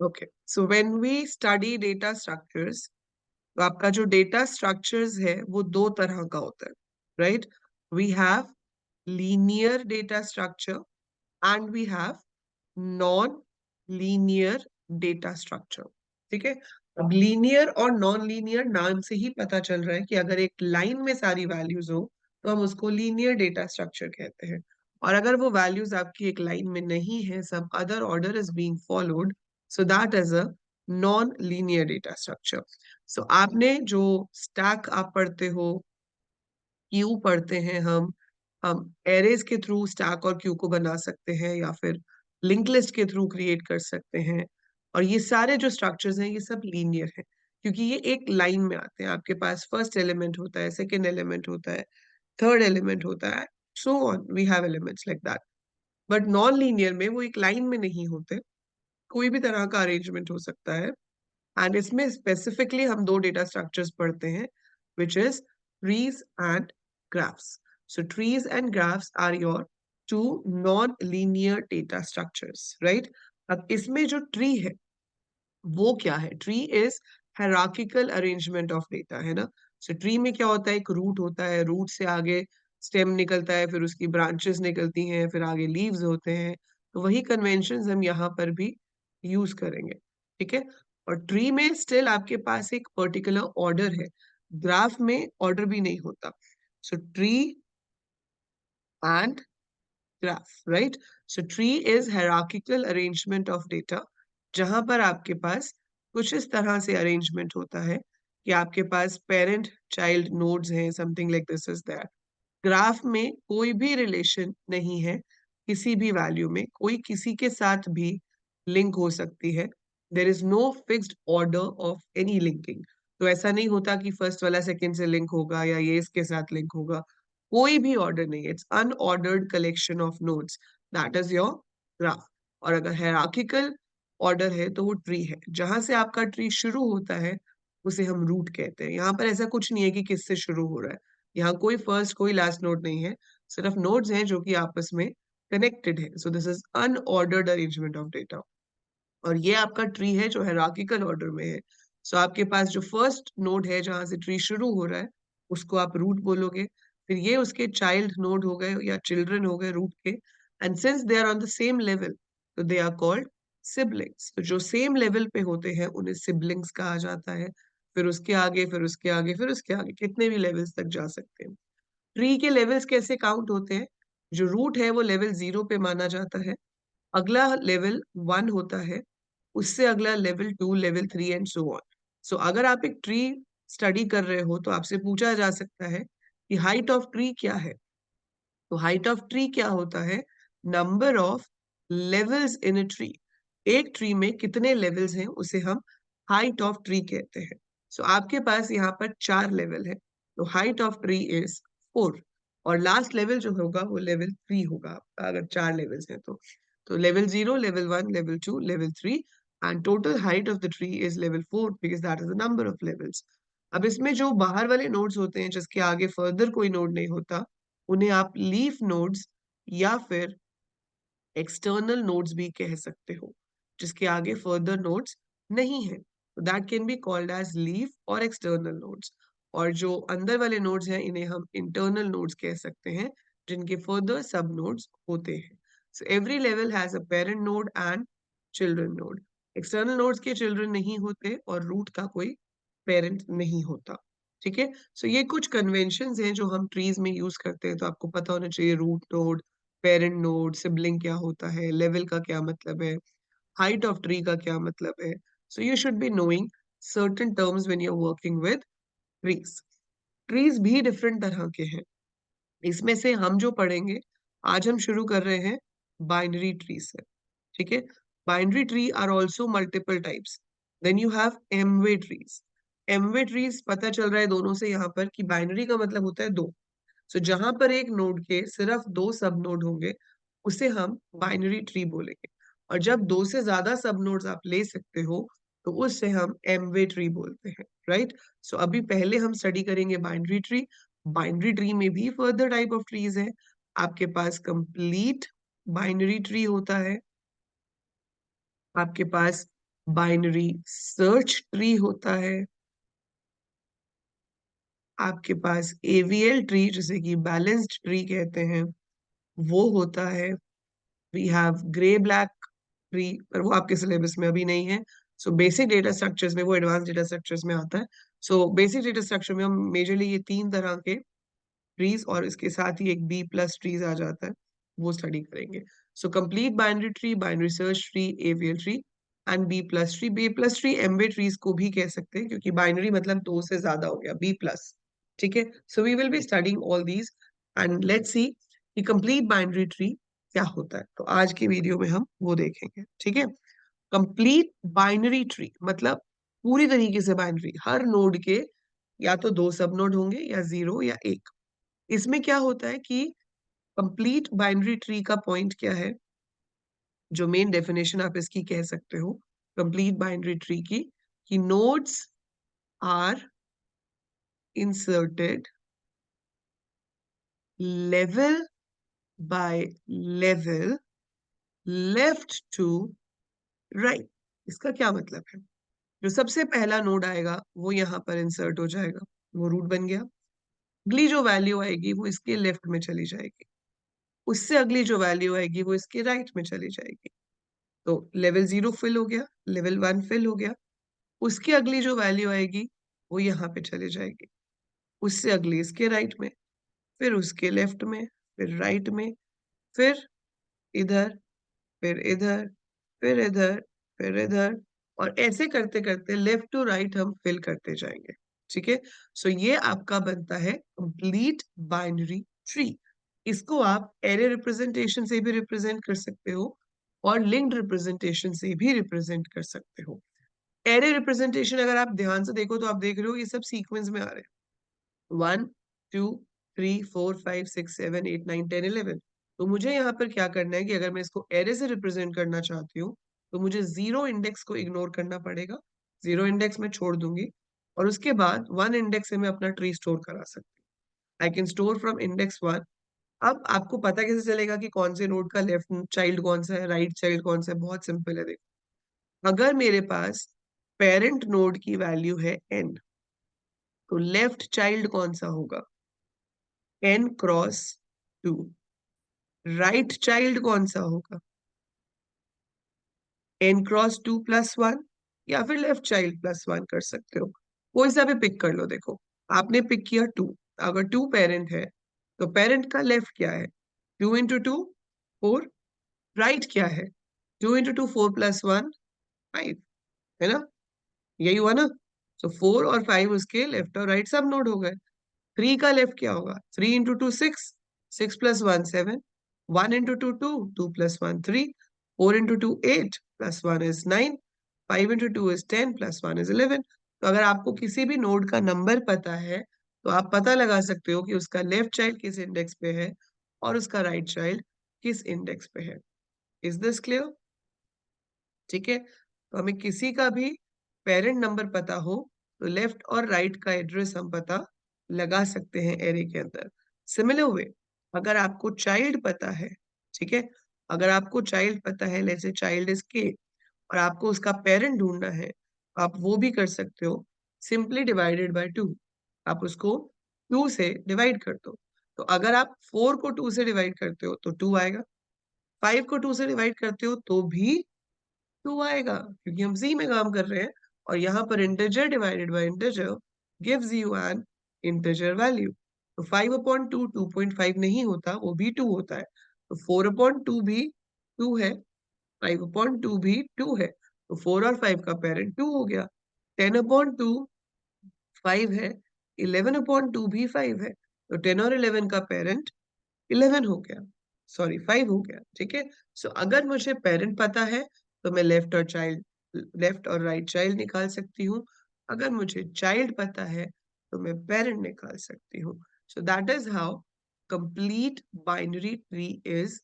Okay, so when we study data structures, तो आपका जो डेटा स्ट्रक्चर्स है वो दो तरह का होता है, right? We have linear data structure and we have non linear data structure. ठीक है, अब लीनियर और नॉन लीनियर नाम से ही पता चल रहा है कि अगर एक लाइन में सारी वैल्यूज हो तो हम उसको लीनियर डेटा स्ट्रक्चर कहते हैं। और अगर वो वैल्यूज आपकी एक लाइन में नहीं है, some other order is being followed, so that is a non linear data structure. So आपने जो स्टैक आप पढ़ते हो, क्यू पढ़ते हैं, हम एरेज के थ्रू स्टैक और क्यू को बना सकते हैं या फिर लिंक लिस्ट के थ्रू क्रिएट कर सकते हैं। और ये सारे जो स्ट्रक्चर्स हैं ये सब लीनियर हैं क्योंकि ये एक लाइन में आते हैं। आपके पास फर्स्ट एलिमेंट होता है, सेकंड एलिमेंट होता है, थर्ड एलिमेंट होता है, so on we have elements like that. But non linear में वो एक लाइन में नहीं होते, कोई भी तरह का अरेंजमेंट हो सकता है। एंड इसमें स्पेसिफिकली हम दो डेटा स्ट्रक्चर्स पढ़ते हैं, which is trees and graphs. So trees and graphs are your two non linear data structures, right? अब इसमें जो ट्री है वो क्या है? Tree is hierarchical arrangement of data, है ना? सो ट्री में क्या होता है? एक रूट होता है, रूट से आगे स्टेम निकलता है, फिर उसकी ब्रांचेस निकलती हैं, फिर आगे लीव्स होते हैं। तो वही कन्वेंशंस हम यहाँ पर भी यूज करेंगे, ठीक है? और ट्री में स्टिल आपके पास एक पर्टिकुलर ऑर्डर है, ग्राफ में ऑर्डर भी नहीं होता। सो tree and graph, right? So tree is hierarchical arrangement of data, जहां पर आपके पास कुछ इस तरह से अरेंजमेंट होता है कि आपके पास पेरेंट चाइल्ड नोड्स हैं, something like this is that. Graph में कोई भी रिलेशन नहीं है, किसी भी वैल्यू में कोई किसी के साथ भी लिंक हो सकती है। There is no fixed order of any linking. तो ऐसा नहीं होता कि फर्स्ट वाला सेकंड से लिंक होगा या ये इसके साथ लिंक होगा, कोई भी ऑर्डर नहीं है। It's unordered collection of nodes, that is your graph. और अगर हायरार्किकल ऑर्डर है तो वो ट्री है। जहां से आपका ट्री शुरू होता है उसे हम रूट कहते हैं। यहाँ पर ऐसा कुछ नहीं है कि किससे शुरू हो रहा है, यहाँ कोई फर्स्ट कोई लास्ट नोड नहीं है, सिर्फ नोड्स हैं जो कि आपस में कनेक्टेड है। So this is unordered arrangement of data. और ये आपका ट्री है जो हायरार्किकल ऑर्डर में है। सो आपके पास जो फर्स्ट नोड है जहां से ट्री शुरू हो रहा है उसको आप रूट बोलोगे, फिर ये उसके चाइल्ड नोड हो गए या चिल्ड्रन हो गए रूट के, and since they are on the same level तो दे आर कॉल्ड सिबलिंग्स। तो जो सेम लेवल पे होते हैं उन्हें सिबलिंग्स कहा जाता है। फिर उसके आगे, फिर उसके आगे, फिर उसके आगे, कितने भी लेवल्स तक जा सकते हैं। ट्री के लेवल्स कैसे काउंट होते हैं? जो रूट है वो लेवल 0 पे माना जाता है, अगला लेवल 1 होता है, उससे अगला level 2, level 3 and so on. So अगर आप एक ट्री स्टडी कर रहे हो तो आपसे पूछा जा सकता है कि हाइट ऑफ ट्री क्या है? तो हाइट ऑफ ट्री क्या होता है? Number of levels in a tree. एक ट्री में कितने लेवल्स हैं उसे हम हाइट ऑफ ट्री कहते हैं। सो आपके पास यहाँ पर 4 लेवल है, तो हाइट ऑफ ट्री इज 4। और लास्ट लेवल जो होगा वो लेवल 3 होगा आपका, अगर 4 लेवल्स हैं तो level 0, level 1, level 2, level 3, and total height of the tree is level 4 because that is the number of levels. अब इसमें जो बाहर वाले नोड्स होते हैं जिसके आगे फर्दर कोई नोड नहीं होता, उन्हें आप लीफ नोड्स या फिर एक्सटर्नल नोड्स भी कह सकते हो, जिसके आगे फर्दर नोड्स नहीं है। तो that can be called as leaf और एक्सटर्नल नोड्स। और जो अंदर वाले नोड्स हैं इन्हें हम इंटरनल नोड्स कह सकते हैं, जिनके फर्दर सब नोड्स होते हैं। So every level has a parent node and children node. External nodes के चिल्ड्रन नहीं होते और रूट का कोई पेरेंट नहीं होता, ठीक है? सो ये कुछ कन्वेंशंस हैं जो हम ट्रीज में यूज करते हैं, तो आपको पता होना चाहिए root node, parent node, sibling क्या होता है, लेवल का क्या मतलब है, हाइट ऑफ ट्री का क्या मतलब है। So you should be knowing certain terms when you are working with trees. Trees भी डिफरेंट तरह के हैं, इसमें से हम जो पढ़ेंगे, आज हम शुरू कर रहे हैं बाइनरी ट्री से, ठीक है? Binary tree are also multiple types. Then you have m way trees. M way trees पता चल रहा है दोनों से यहाँ पर कि बाइनरी का मतलब होता है दो। सो जहां पर एक नोड के सिर्फ दो सब नोड होंगे उसे हम बाइनरी ट्री बोलेंगे। और जब दो से ज्यादा सब नोड्स आप ले सकते हो तो उससे हम एमवे ट्री बोलते हैं, राइट? सो अभी पहले हम स्टडी करेंगे बाइनरी ट्री। बाइनरी ट्री में भी फर्दर टाइप ऑफ ट्रीज है। आपके पास कंप्लीट बाइनरी ट्री होता है, आपके पास बाइनरी सर्च ट्री होता है, आपके पास एवीएल ट्री जिसे कि बैलेंस्ड ट्री कहते हैं वो होता है, we have grey black tree, पर वो आपके सिलेबस में अभी नहीं है। सो बेसिक डेटा स्ट्रक्चर्स में, वो एडवांस डेटा स्ट्रक्चर्स में आता है। सो बेसिक डेटा स्ट्रक्चर में हम मेजरली ये 3 तरह के ट्रीज और इसके साथ ही एक बी प्लस ट्रीज आ जाता है, वो स्टडी करेंगे। So complete binary tree, binary search tree, AVL tree and B plus tree. B plus tree m way trees को भी कह सकते हैं क्योंकि बाइनरी मतलब 2 से ज्यादा हो गया, बी प्लस। ठीक है, so we will be studying all these and let's see कि कंप्लीट बाइनरी ट्री क्या होता है। तो आज की वीडियो में हम वो देखेंगे। ठीक है, कंप्लीट बाइनरी ट्री मतलब पूरी तरीके से बाइनरी, हर नोड के या तो 2 सब नोड होंगे या 0 या 1। इसमें क्या होता है कि कंप्लीट बाइनरी ट्री का पॉइंट क्या है, जो मेन डेफिनेशन आप इसकी कह सकते हो कंप्लीट बाइनरी ट्री की, कि nodes are inserted level by level left to right. इसका क्या मतलब है, जो सबसे पहला नोड आएगा वो यहाँ पर इंसर्ट हो जाएगा, वो रूट बन गया। अगली जो वैल्यू आएगी वो इसके लेफ्ट में चली जाएगी, उससे अगली जो वैल्यू आएगी वो इसके राइट में चली जाएगी। तो लेवल 0 फिल हो गया, लेवल 1 फिल हो गया, उसकी अगली जो वैल्यू आएगी वो यहाँ पे चली जाएगी, उससे अगली इसके राइट में, फिर उसके लेफ्ट में, फिर राइट में, फिर इधर, फिर इधर, फिर इधर, फिर इधर, और ऐसे करते करते लेफ्ट टू राइट हम फिल करते जाएंगे। ठीक है, सो ये आपका बनता है कंप्लीट बाइनरी ट्री। इसको आप एरे रिप्रेजेंटेशन से भी रिप्रेजेंट कर सकते हो और लिंक्ड रिप्रेजेंटेशन से भी रिप्रेजेंट कर सकते हो। एरे रिप्रेजेंटेशन अगर आप ध्यान से देखो तो आप देख रहे हो ये सब सीक्वेंस में आ रहे हैं, 1 2 3 4 5 6 7 8 9 10 11। तो मुझे यहाँ पर क्या करना है कि अगर मैं इसको एरे से रिप्रेजेंट करना चाहती हूँ तो मुझे 0 इंडेक्स को इग्नोर करना पड़ेगा, 0 इंडेक्स में छोड़ दूंगी, और उसके बाद 1 इंडेक्स से मैं अपना ट्री स्टोर करा सकती हूँ। I can store from index 1। अब आपको पता कैसे चलेगा कि कौन से नोड का लेफ्ट चाइल्ड कौन सा है, राइट चाइल्ड कौन सा है? बहुत सिंपल है, देखो। अगर मेरे पास पेरेंट नोड की वैल्यू है n, तो लेफ्ट चाइल्ड कौन सा होगा? n×2। राइट चाइल्ड कौन सा होगा? n×2+1, या फिर लेफ्ट चाइल्ड +1 कर सकते हो, कोई सा भी पिक कर लो। देखो, आपने पिक किया 2, अगर 2 पेरेंट है तो पेरेंट का लेफ्ट क्या है? 2 × 2 4। राइट क्या है? 2 × 2 4+1 5, है ना? यही हुआ ना? तो 4 और 5 उसके लेफ्ट और राइट सब नोड हो गए। 3 का लेफ्ट क्या होगा? 3 × 2 6, 6+1 7, 1 × 2 2, 2+1 3, 4 × 2 8, +1 is 9, 5 × 2 is 10, +1 is 11। तो अगर आपको किसी भी नोड का नंबर पता है तो आप पता लगा सकते हो कि उसका लेफ्ट चाइल्ड किस इंडेक्स पे है और उसका राइट चाइल्ड किस इंडेक्स पे है। Is this clear? ठीक है, तो हमें किसी का भी पेरेंट नंबर पता हो तो लेफ्ट और राइट का एड्रेस हम पता लगा सकते हैं एरे के अंदर। सिमिलर वे, अगर आपको चाइल्ड पता है, ठीक है, अगर आपको चाइल्ड पता है, जैसे चाइल्ड इज के, और आपको उसका पेरेंट ढूंढना है, आप वो भी कर सकते हो। सिंपली डिवाइडेड बाय 2, आप उसको 2 से डिवाइड कर दो। तो अगर आप 4 को 2 से डिवाइड करते हो तो 2 आएगा, 5 को 2 से डिवाइड करते हो तो भी 2 आएगा, क्योंकि हम सी में काम कर रहे हैं। और यहाँ पर integer divided by integer gives you N integer value. तो 5/2 2.5 नहीं होता, वो भी 2 होता है। तो 4/2 भी 2 है, 5/2 भी 2 है, तो 4 और 5 का पेरेंट 2 हो गया। 10/2 5 है, 11/2 भी 5 है, तो 10 और 11 का पेरेंट 11 हो गया, सॉरी 5 हो गया। ठीक है, सो अगर मुझे पेरेंट पता है तो मैं लेफ्ट और राइट चाइल्ड निकाल सकती हूँ। अगर मुझे चाइल्ड पता है तो मैं पेरेंट निकाल सकती हूँ। सो that is how complete binary tree is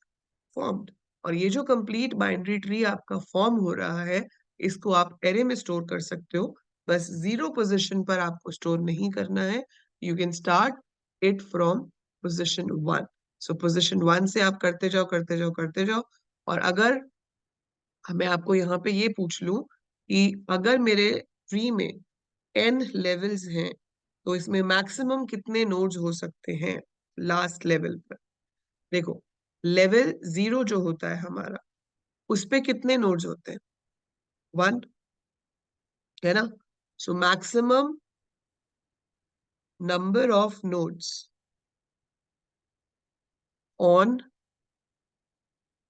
formed. और ये जो कंप्लीट बाइनरी ट्री आपका फॉर्म हो रहा है, इसको आप एरे में स्टोर कर सकते हो। बस 0 पोजिशन पर आपको स्टोर नहीं करना है, you can start it from position 1। So position 1 से आप करते जाओ, करते जाओ, करते जाओ। और अगर मैं आपको यहाँ पे ये पूछ लूं कि अगर मेरे ट्री में n लेवल्स हैं तो इसमें मैक्सिमम कितने नोड्स हो सकते हैं लास्ट लेवल पर। देखो, लेवल 0 जो होता है हमारा, उस पे कितने नोड्स होते हैं? 1, है ना? So maximum number of nodes on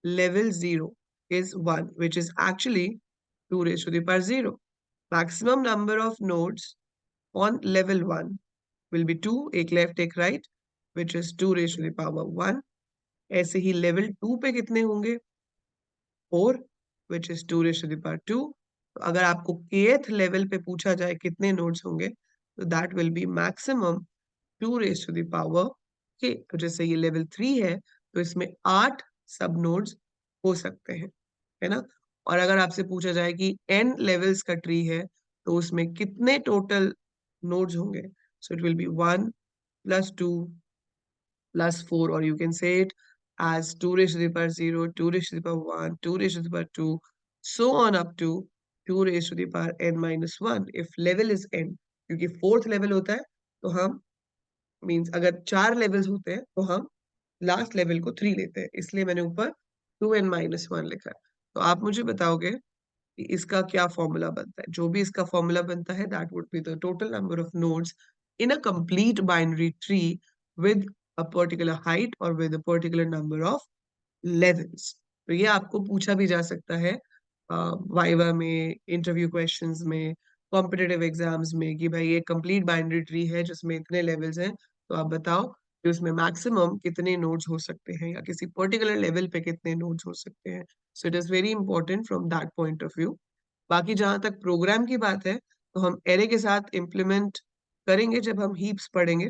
level 0 is 1, which is actually 2 raised to the power 0. Maximum number of nodes on level 1 will be 2, एक left एक right, which is 2 raised to the power 1. ऐसे ही level 2 पे कितने होंगे? 4, which is 2 raised to the power 2. तो अगर आपको kth level पे पूछा जाए कितने nodes होंगे, तो that will be maximum 2 raised to the power k. तो जैसे ये level 3 है, तो इसमें 8 सब nodes हो सकते हैं, है ना? और अगर आपसे पूछा जाए कि n लेवल्स का ट्री है, तो उसमें कितने टोटल नोड्स होंगे? So it will be 1 plus 2 plus 4, or you can say it as 2 raised to the power 0, 2 raised to the power 1, 2 raised to the power 2, so on up to 2 raised to the power n minus 1 if level is n. क्योंकि fourth level होता है तो हम means अगर 4 levels होते हैं तो हम लास्ट लेवल को 3 लेते हैं, इसलिए मैंने ऊपर 2n minus 1 लिखा है। तो आप मुझे बताओगे कि इसका क्या फॉर्मूला बनता है? जो भी इसका फॉर्मूला बनता है that would be the total number of nodes in a complete binary tree with a particular height or with a particular number of levels. तो ये आपको पूछा भी जा सकता है वाइवा में, इंटरव्यू क्वेश्चंस में, कॉम्पिटिटिव एग्जाम्स में कि भाई ये कंप्लीट बाइनरी ट्री है जिसमें इतने लेवल्स हैं, तो आप बताओ कि उसमें मैक्सिमम कितने नोड्स हो सकते हैं या किसी पर्टिकुलर लेवल पे कितने नोड्स हो सकते हैं। So it is very important from that point of view. बाकी जहां तक प्रोग्राम की बात है, तो हम एरे के साथ इम्प्लीमेंट करेंगे जब हम हीप्स पढ़ेंगे,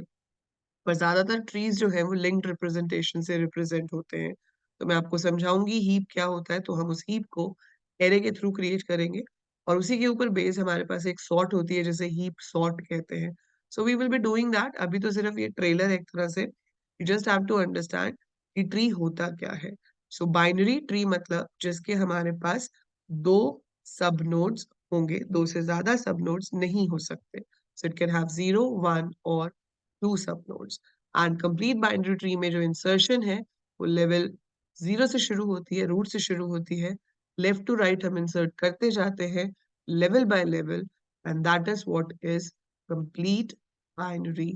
पर ज्यादातर ट्रीज जो है वो लिंक्ड रिप्रेजेंटेशन से रिप्रेजेंट होते हैं। तो मैं आपको समझाऊंगी हीप क्या होता है, तो हम उस हीप को एरे के थ्रू क्रिएट करेंगे और उसी के ऊपर बेस हमारे पास एक सॉर्ट होती है जिसे हीप सॉर्ट कहते हैं। So we will be doing that. अभी तो सिर्फ ये ट्रेलर है एक तरह से, you just have to understand कि ट्री होता क्या है। सो बाइनरी ट्री मतलब जिसके हमारे पास दो सब नोड्स होंगे, दो से ज्यादा सब नोड्स नहीं हो सकते। सो इट कैन हैव 0, 1 और 2 सब nodes. And complete binary tree में जो इंसर्शन है वो लेवल 0 से शुरू होती है, रूट से शुरू होती है, लेफ्ट टू राइट हम इंसर्ट करते जाते हैं level by level, and that is what is complete binary